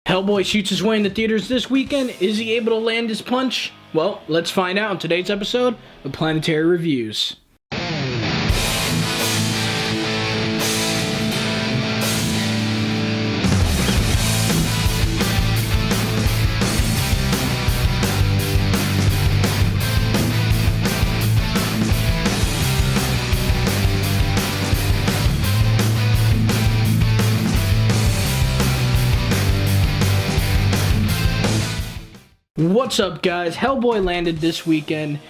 Hellboy shoots his way in the theaters this weekend. Is he able to land his punch? Well, let's find out in today's episode of Planetary Reviews. What's up, guys? Hellboy landed this weekend,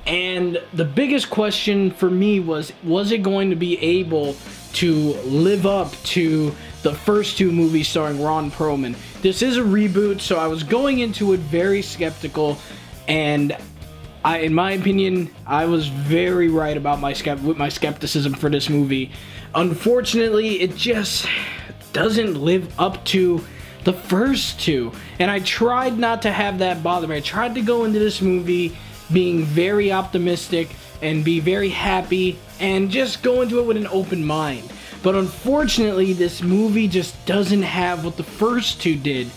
and the biggest question for me was it going to be able to live up to the first two movies starring Ron Perlman? This is a reboot, so I was going into it very skeptical, and in my opinion, I was very right about my skepticism for this movie. Unfortunately, it just doesn't live up to the first two, and I tried not to have that bother me. I tried to go into this movie being very optimistic and be very happy and just go into it with an open mind. But unfortunately, this movie just doesn't have what the first two did.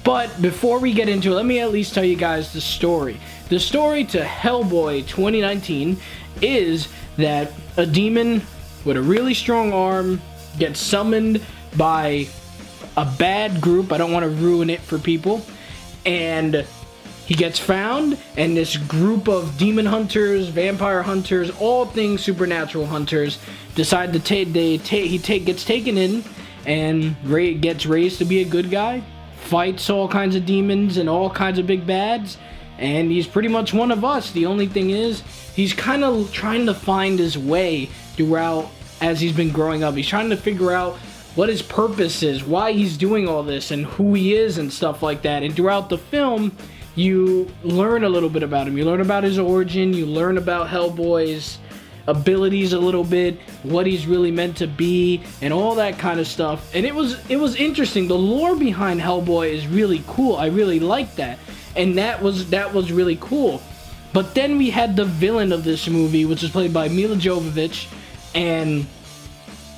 But before we get into it, let me at least tell you guys the story. The story to Hellboy 2019 is that a demon with a really strong arm gets summoned by a bad group. I don't want to ruin it for people. And he gets found, and this group of demon hunters, vampire hunters, all things supernatural hunters decide to gets taken in and gets raised to be a good guy, fights all kinds of demons and all kinds of big bads, and he's pretty much one of us. The only thing is, he's kind of trying to find his way throughout as he's been growing up. He's trying to figure out what his purpose is, why he's doing all this, and who he is and stuff like that. And throughout the film, you learn a little bit about him. You learn about his origin, you learn about Hellboy's abilities a little bit, what he's really meant to be, and all that kind of stuff. And it was interesting. The lore behind Hellboy is really cool. I really like that. And that was really cool. But then we had the villain of this movie, which is played by Mila Jovovich, and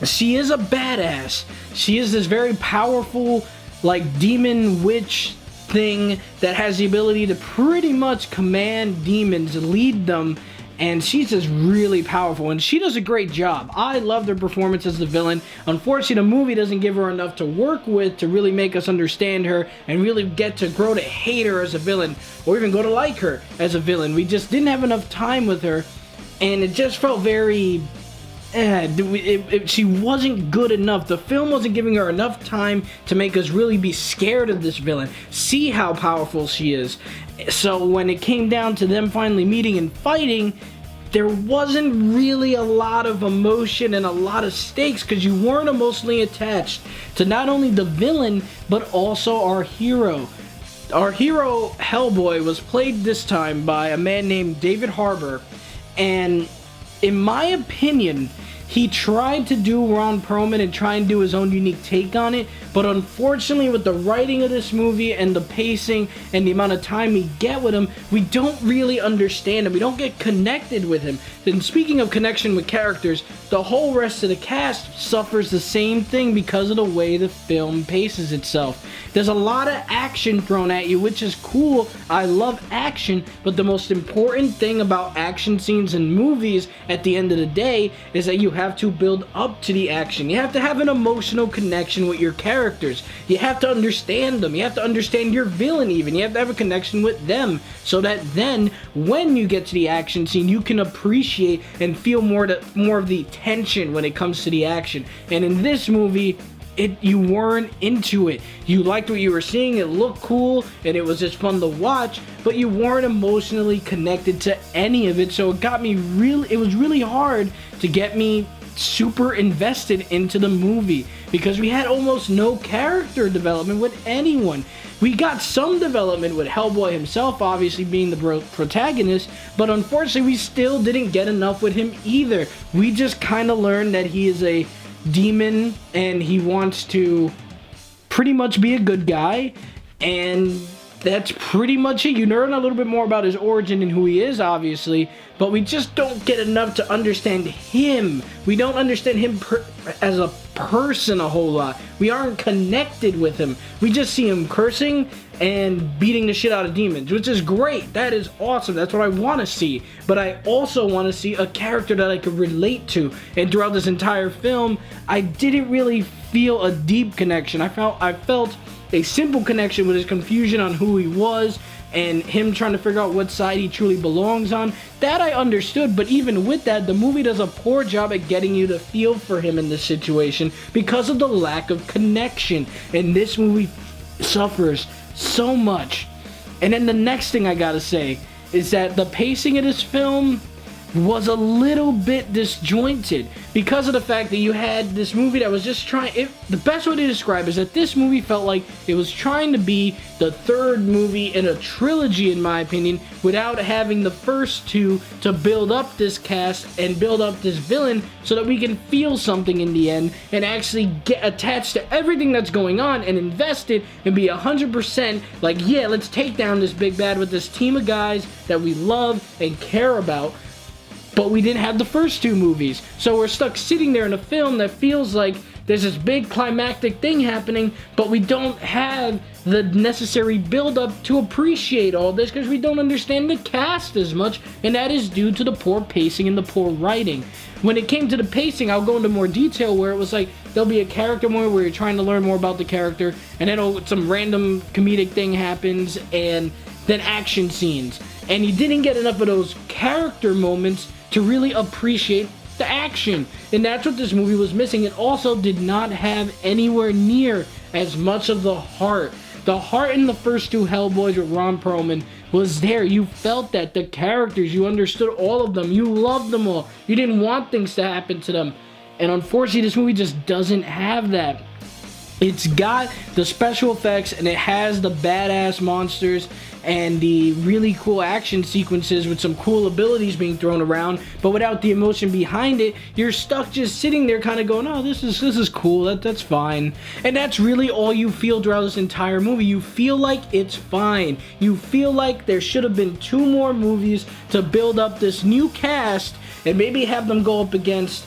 she is a badass. She is this very powerful, like, demon witch thing that has the ability to pretty much command demons and lead them, and she's just really powerful, and she does a great job. I loved her performance as the villain. Unfortunately, the movie doesn't give her enough to work with to really make us understand her and really get to grow to hate her as a villain, or even go to like her as a villain. We just didn't have enough time with her, and it just felt very she wasn't good enough. The film wasn't giving her enough time to make us really be scared of this villain, see how powerful she is. So when it came down to them finally meeting and fighting, there wasn't really a lot of emotion and a lot of stakes, because you weren't emotionally attached to not only the villain but also our hero. Our hero, Hellboy, was played this time by a man named David Harbour, and in my opinion, he tried to do Ron Perlman and try and do his own unique take on it, but unfortunately with the writing of this movie and the pacing and the amount of time we get with him, we don't really understand him. We don't get connected with him. And speaking of connection with characters, the whole rest of the cast suffers the same thing because of the way the film paces itself. There's a lot of action thrown at you, which is cool. I love action, but the most important thing about action scenes in movies at the end of the day is that you have to build up to the action. You have to have an emotional connection with your characters. You have to understand them. You have to understand your villain even. You have to have a connection with them, so that then when you get to the action scene, you can appreciate and feel more of the tension when it comes to the action. And in this movie, you weren't into it. You liked what you were seeing, it looked cool, and it was just fun to watch, but you weren't emotionally connected to any of it, so it was really hard to get me super invested into the movie, because we had almost no character development with anyone. We got some development with Hellboy himself, obviously being the protagonist, but unfortunately we still didn't get enough with him either. We just kind of learned that he is a demon and he wants to pretty much be a good guy, and that's pretty much it. You learn a little bit more about his origin and who he is, obviously, but we just don't get enough to understand him. We don't understand him as a person a whole lot. We aren't connected with him. We just see him cursing and beating the shit out of demons, which is great. That is awesome. That's what I want to see. But I also want to see a character that I could relate to. And throughout this entire film, I didn't really feel a deep connection. I felt a simple connection with his confusion on who he was and him trying to figure out what side he truly belongs on. That I understood, but even with that, the movie does a poor job at getting you to feel for him in this situation because of the lack of connection. And this movie suffers so much. And then the next thing I gotta say is that the pacing of this film was a little bit disjointed because of the fact that you had this movie that was just the best way to describe it is that this movie felt like it was trying to be the third movie in a trilogy, in my opinion, without having the first two to build up this cast and build up this villain so that we can feel something in the end and actually get attached to everything that's going on and invested and be 100% like, yeah, let's take down this big bad with this team of guys that we love and care about. But we didn't have the first two movies. So we're stuck sitting there in a film that feels like there's this big climactic thing happening, but we don't have the necessary build-up to appreciate all this because we don't understand the cast as much, and that is due to the poor pacing and the poor writing. When it came to the pacing, I'll go into more detail where it was like, there'll be a character moment where you're trying to learn more about the character, and then some random comedic thing happens, and then action scenes. And you didn't get enough of those character moments to really appreciate the action. And that's what this movie was missing. It also did not have anywhere near as much of the heart. The heart in the first two Hellboys with Ron Perlman was there. You felt that. The characters, you understood all of them. You loved them all. You didn't want things to happen to them. And unfortunately, this movie just doesn't have that. It's got the special effects and it has the badass monsters and the really cool action sequences with some cool abilities being thrown around, but without the emotion behind it, you're stuck just sitting there kind of going, oh, this is cool, that's fine. And that's really all you feel throughout this entire movie. You feel like it's fine. You feel like there should have been 2 more movies to build up this new cast and maybe have them go up against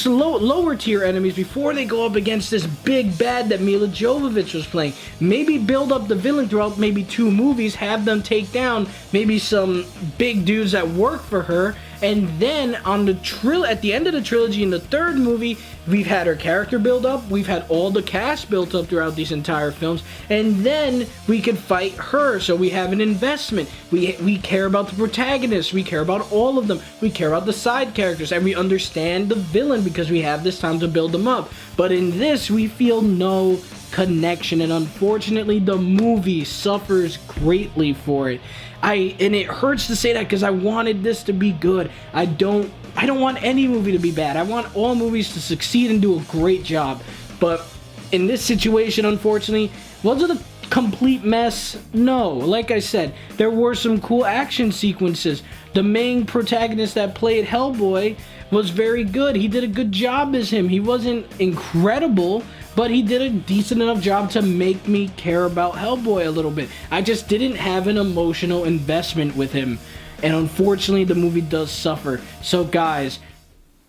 lower tier enemies before they go up against this big bad that Mila Jovovich was playing. Maybe build up the villain throughout maybe 2 movies, have them take down maybe some big dudes that work for her, and then on at the end of the trilogy in the 3rd movie, we've had her character build up, we've had all the cast built up throughout these entire films, and then we could fight her, so we have an investment. We care about the protagonists, we care about all of them, we care about the side characters, and we understand the villain because we have this time to build them up. But in this, we feel no connection, and unfortunately, the movie suffers greatly for it. And it hurts to say that because I wanted this to be good. I don't want any movie to be bad. I want all movies to succeed and do a great job. But in this situation, unfortunately, was it a complete mess? No. Like I said, there were some cool action sequences. The main protagonist that played Hellboy was very good. He did a good job as him. He wasn't incredible, but he did a decent enough job to make me care about Hellboy a little bit. I just didn't have an emotional investment with him. And unfortunately, the movie does suffer. So guys,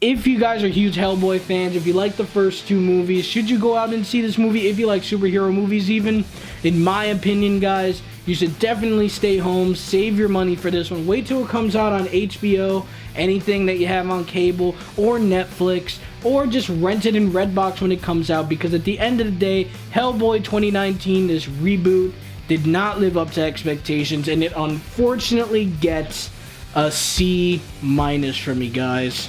if you guys are huge Hellboy fans, if you like the first 2 movies, should you go out and see this movie? If you like superhero movies even, in my opinion, guys, you should definitely stay home, save your money for this one. Wait till it comes out on HBO, anything that you have on cable, or Netflix, or just rent it in Redbox when it comes out, because at the end of the day, Hellboy 2019, this reboot, did not live up to expectations, and it unfortunately gets a C- from me, guys.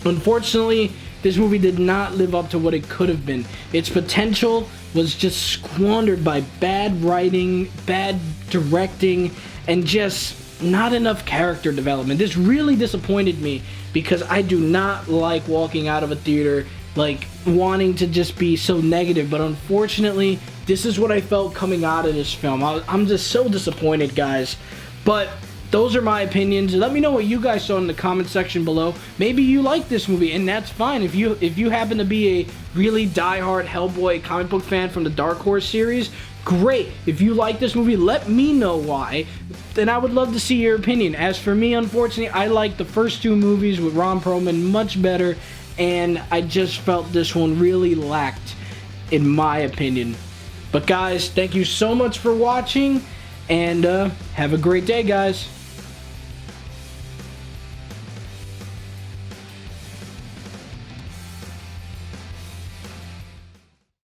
Unfortunately, this movie did not live up to what it could have been. Its potential was just squandered by bad writing, bad directing, and just not enough character development. This really disappointed me because I do not like walking out of a theater like wanting to just be so negative, but unfortunately, this is what I felt coming out of this film. I'm just so disappointed, guys. But those are my opinions. Let me know what you guys saw in the comment section below. Maybe you like this movie, and that's fine. If you happen to be a really diehard Hellboy comic book fan from the Dark Horse series, great. If you like this movie, let me know why. Then I would love to see your opinion. As for me, unfortunately, I like the first 2 movies with Ron Perlman much better. and I just felt this one really lacked, in my opinion. But guys, thank you so much for watching, and have a great day, guys.